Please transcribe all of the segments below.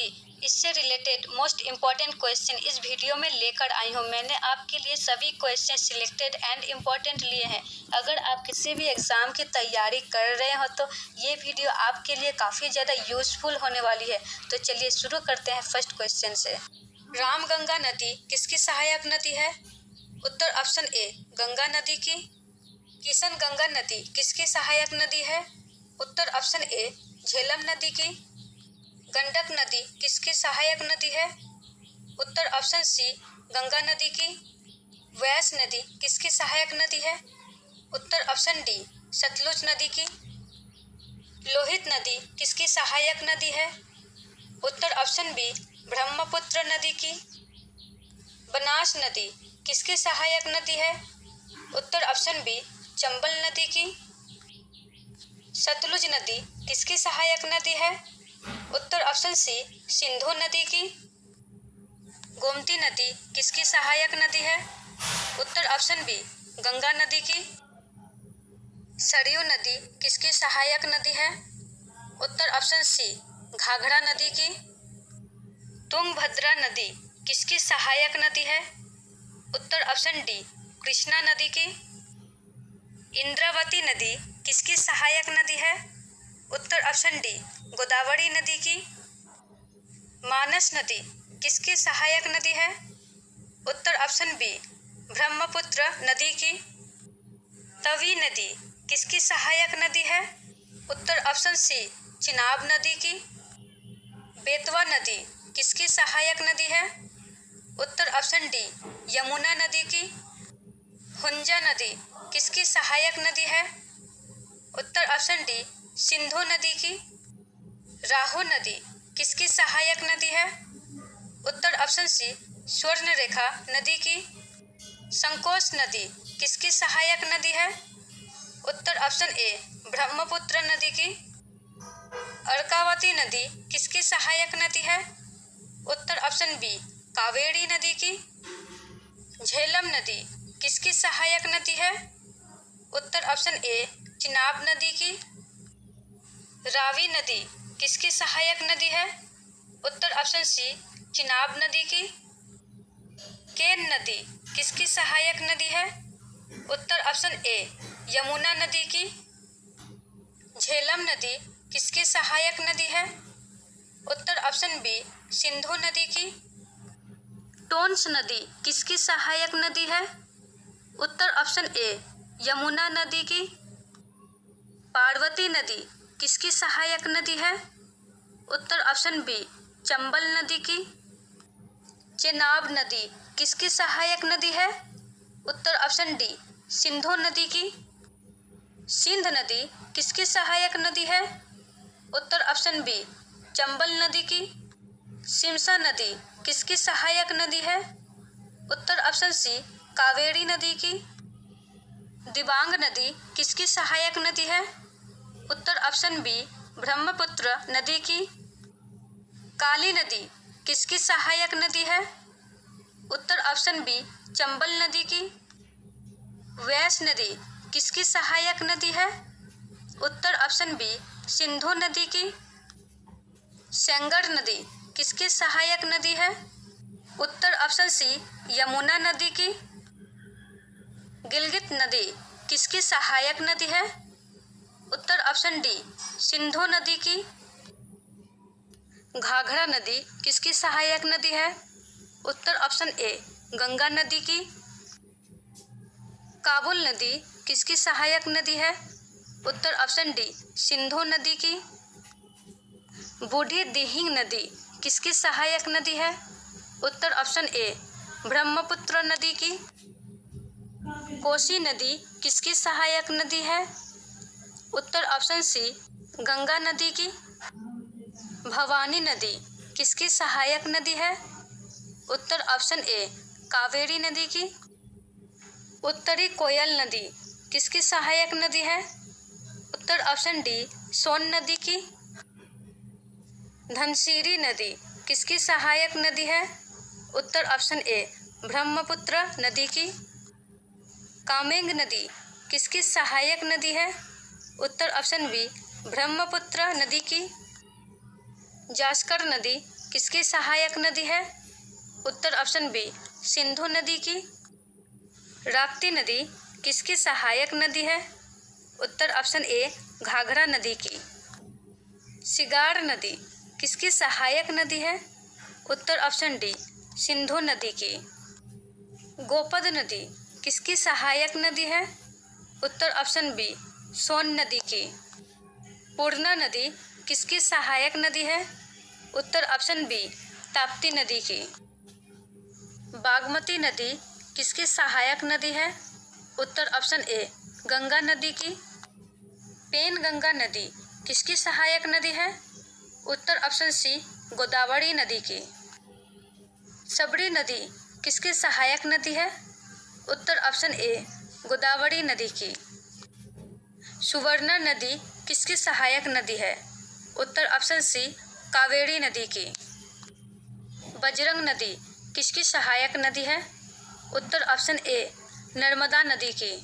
नदी, इससे related most important question इस वीडियो में लेकर आई हूँ। मैंने आपके लिए सभी क्वेश्चन सिलेक्टेड एंड इम्पॉर्टेंट लिए हैं। अगर आप किसी भी एग्ज़ाम की तैयारी कर रहे हो तो ये वीडियो आपके लिए काफ़ी ज़्यादा यूज़फुल होने वाली है। तो चलिए शुरू करते हैं फर्स्ट क्वेश्चन से। रामगंगा नदी किसकी सहायक नदी है? उत्तर ऑप्शन ए गंगा नदी की। किशन गंगा नदी किसकी सहायक नदी है? उत्तर ऑप्शन ए झेलम नदी की। गंडक नदी किसकी सहायक नदी है? उत्तर ऑप्शन सी गंगा नदी की। व्यास नदी किसकी सहायक नदी है? उत्तर ऑप्शन डी सतलुज नदी की। लोहित नदी किसकी सहायक नदी है? उत्तर ऑप्शन बी ब्रह्मपुत्र नदी की। बनास नदी किसकी सहायक नदी है? उत्तर ऑप्शन बी चंबल नदी की। सतलुज नदी किसकी सहायक नदी है? उत्तर ऑप्शन सी सिंधु नदी की। गोमती नदी किसकी सहायक नदी है? उत्तर ऑप्शन बी गंगा नदी की। सरयू नदी किसकी सहायक नदी है? उत्तर ऑप्शन सी घाघरा नदी की। तुंगभद्रा नदी किसकी सहायक नदी है? उत्तर ऑप्शन डी कृष्णा नदी की। इंद्रावती नदी किसकी सहायक नदी है? उत्तर ऑप्शन डी गोदावरी नदी की। मानस नदी किसकी सहायक नदी है? उत्तर ऑप्शन बी ब्रह्मपुत्र नदी की। तवी नदी किसकी सहायक नदी है? उत्तर ऑप्शन सी चिनाब नदी की। बेतवा नदी किसकी सहायक नदी है? उत्तर ऑप्शन डी यमुना नदी की। हुंजा नदी किसकी सहायक नदी है? उत्तर ऑप्शन डी सिंधु नदी की। राहु नदी किसकी सहायक नदी है? उत्तर ऑप्शन सी स्वर्णरेखा नदी की। संकोच नदी किसकी सहायक नदी है? उत्तर ऑप्शन ए ब्रह्मपुत्र नदी की। अर्कावती नदी किसकी सहायक नदी है? उत्तर ऑप्शन बी कावेरी नदी की। झेलम नदी किसकी सहायक नदी है? उत्तर ऑप्शन ए चिनाब नदी की। रावी नदी किसकी सहायक नदी है? उत्तर ऑप्शन सी चिनाब नदी की। केन नदी किसकी सहायक नदी है? उत्तर ऑप्शन ए यमुना नदी की। झेलम नदी किसकी सहायक नदी है? उत्तर ऑप्शन बी सिंधु नदी की। टोंस नदी किसकी सहायक नदी है? उत्तर ऑप्शन ए यमुना नदी की। पार्वती नदी किसकी सहायक नदी है? उत्तर ऑप्शन बी चंबल नदी की। चेनाब नदी किसकी सहायक नदी है? उत्तर ऑप्शन डी सिंधु नदी की। सिंध नदी किसकी सहायक नदी है? उत्तर ऑप्शन बी चंबल नदी की। सिमसा नदी किसकी सहायक नदी है? उत्तर ऑप्शन सी कावेरी नदी की। दिबांग नदी किसकी सहायक नदी है? उत्तर ऑप्शन बी ब्रह्मपुत्र नदी की। काली नदी किसकी सहायक नदी है? उत्तर ऑप्शन बी चंबल नदी की। व्यास नदी किसकी सहायक नदी है? उत्तर ऑप्शन बी सिंधु नदी की। सेंगर नदी किसकी सहायक नदी है? उत्तर ऑप्शन सी यमुना नदी की। गिलगित नदी किसकी सहायक नदी है? उत्तर ऑप्शन डी सिंधु नदी की। घाघरा नदी किसकी सहायक नदी है? उत्तर ऑप्शन ए गंगा नदी की। काबुल नदी किसकी सहायक नदी है? उत्तर ऑप्शन डी सिंधु नदी की। बूढ़ी दिहिंग नदी किसकी सहायक नदी है? उत्तर ऑप्शन ए ब्रह्मपुत्र नदी की। कोसी नदी किसकी सहायक नदी है? उत्तर ऑप्शन सी गंगा नदी की। भवानी नदी किसकी सहायक नदी है? उत्तर ऑप्शन ए कावेरी नदी की। उत्तरी कोयल नदी किसकी सहायक नदी है? उत्तर ऑप्शन डी सोन नदी की। धनसिरी नदी किसकी सहायक नदी है? उत्तर ऑप्शन ए ब्रह्मपुत्र नदी की। कामेंग नदी किसकी सहायक नदी है? उत्तर ऑप्शन बी ब्रह्मपुत्र नदी की। जास्कर नदी किसकी सहायक नदी है? उत्तर ऑप्शन बी सिंधु नदी की। राप्ती नदी किसकी सहायक नदी है? उत्तर ऑप्शन ए घाघरा नदी की। सिगार नदी किसकी सहायक नदी है? उत्तर ऑप्शन डी सिंधु नदी की। गोपद नदी किसकी सहायक नदी है? उत्तर ऑप्शन बी सोन नदी की। पूर्णा नदी किसकी सहायक नदी है? उत्तर ऑप्शन बी ताप्ती नदी की। बागमती नदी किसकी सहायक नदी है? उत्तर ऑप्शन ए गंगा नदी की। पेनगंगा नदी किसकी सहायक नदी है? उत्तर ऑप्शन सी गोदावरी नदी की। सबरी नदी किसकी सहायक नदी है? उत्तर ऑप्शन ए गोदावरी नदी की। सुवर्णा नदी किसकी सहायक नदी है? उत्तर ऑप्शन सी कावेरी नदी की। बजरंग नदी किसकी सहायक नदी है? उत्तर ऑप्शन ए नर्मदा नदी की।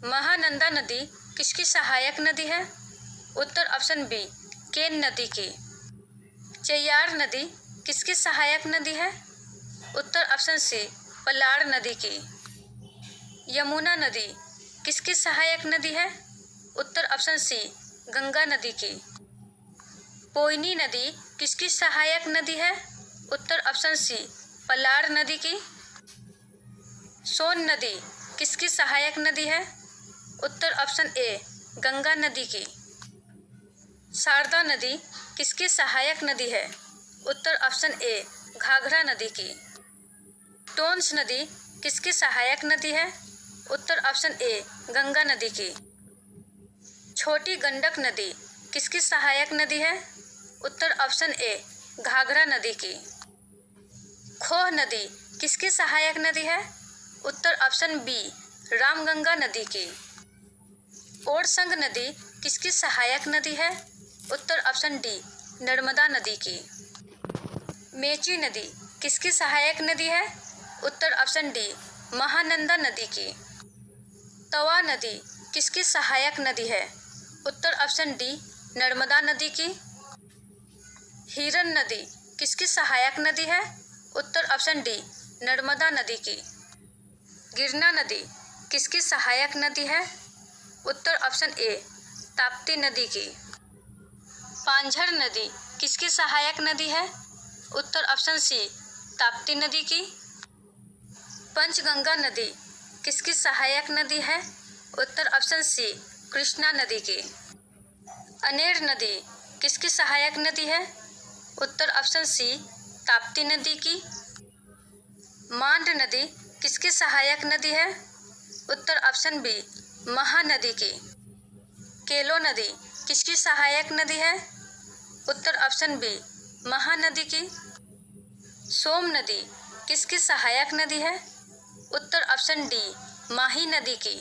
महानंदा नदी किसकी सहायक नदी है? उत्तर ऑप्शन बी केन नदी की। चैयार नदी किसकी सहायक नदी है? उत्तर ऑप्शन सी पलार नदी की। यमुना नदी किसकी सहायक नदी है? उत्तर ऑप्शन सी गंगा नदी की। पोइनी नदी किसकी सहायक नदी है? उत्तर ऑप्शन सी पलार नदी की। सोन नदी किसकी सहायक नदी है? उत्तर ऑप्शन ए गंगा नदी की। शारदा नदी किसकी सहायक नदी है? उत्तर ऑप्शन ए घाघरा नदी की। टोंस नदी किसकी सहायक नदी है? उत्तर ऑप्शन ए गंगा नदी की। छोटी गंडक नदी किसकी सहायक नदी है? उत्तर ऑप्शन ए घाघरा नदी की। खोह नदी किसकी सहायक नदी है? उत्तर ऑप्शन बी रामगंगा नदी की। ओरसंग नदी किसकी सहायक नदी है? उत्तर ऑप्शन डी नर्मदा नदी की। मेची नदी किसकी सहायक नदी है? उत्तर ऑप्शन डी महानंदा नदी की। तवा नदी किसकी सहायक नदी है? उत्तर ऑप्शन डी नर्मदा नदी की। हिरन नदी किसकी सहायक नदी है? उत्तर ऑप्शन डी नर्मदा नदी की। गिरना नदी किसकी सहायक नदी है? उत्तर ऑप्शन ए ताप्ती नदी की। पांझर नदी किसकी सहायक नदी है? उत्तर ऑप्शन सी ताप्ती नदी की। पंचगंगा नदी किसकी सहायक नदी है? उत्तर ऑप्शन सी कृष्णा नदी की। अनेर नदी किसकी सहायक नदी है? उत्तर ऑप्शन सी ताप्ती नदी की। मांड नदी किसकी सहायक नदी है? उत्तर ऑप्शन बी महानदी की। केलो नदी किसकी सहायक नदी है? उत्तर ऑप्शन बी महानदी की। सोम नदी किसकी सहायक नदी है? उत्तर ऑप्शन डी माही नदी की।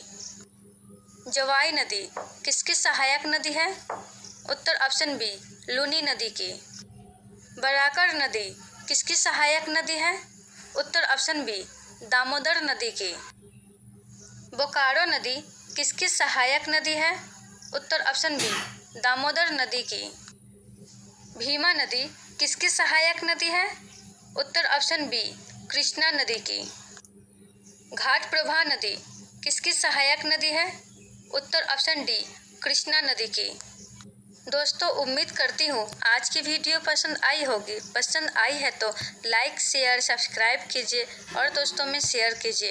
जवाई नदी किसकी सहायक नदी है? उत्तर ऑप्शन बी लूनी नदी की। बराकर नदी किसकी सहायक नदी है? उत्तर ऑप्शन बी दामोदर नदी की। बोकारो नदी किसकी सहायक नदी है? उत्तर ऑप्शन बी दामोदर नदी की। भीमा नदी किसकी सहायक नदी है? उत्तर ऑप्शन बी कृष्णा नदी की। घाट प्रभा नदी किसकी सहायक नदी है? उत्तर ऑप्शन डी कृष्णा नदी की। दोस्तों उम्मीद करती हूँ आज की वीडियो पसंद आई होगी। पसंद आई है तो लाइक शेयर सब्सक्राइब कीजिए और दोस्तों में शेयर कीजिए।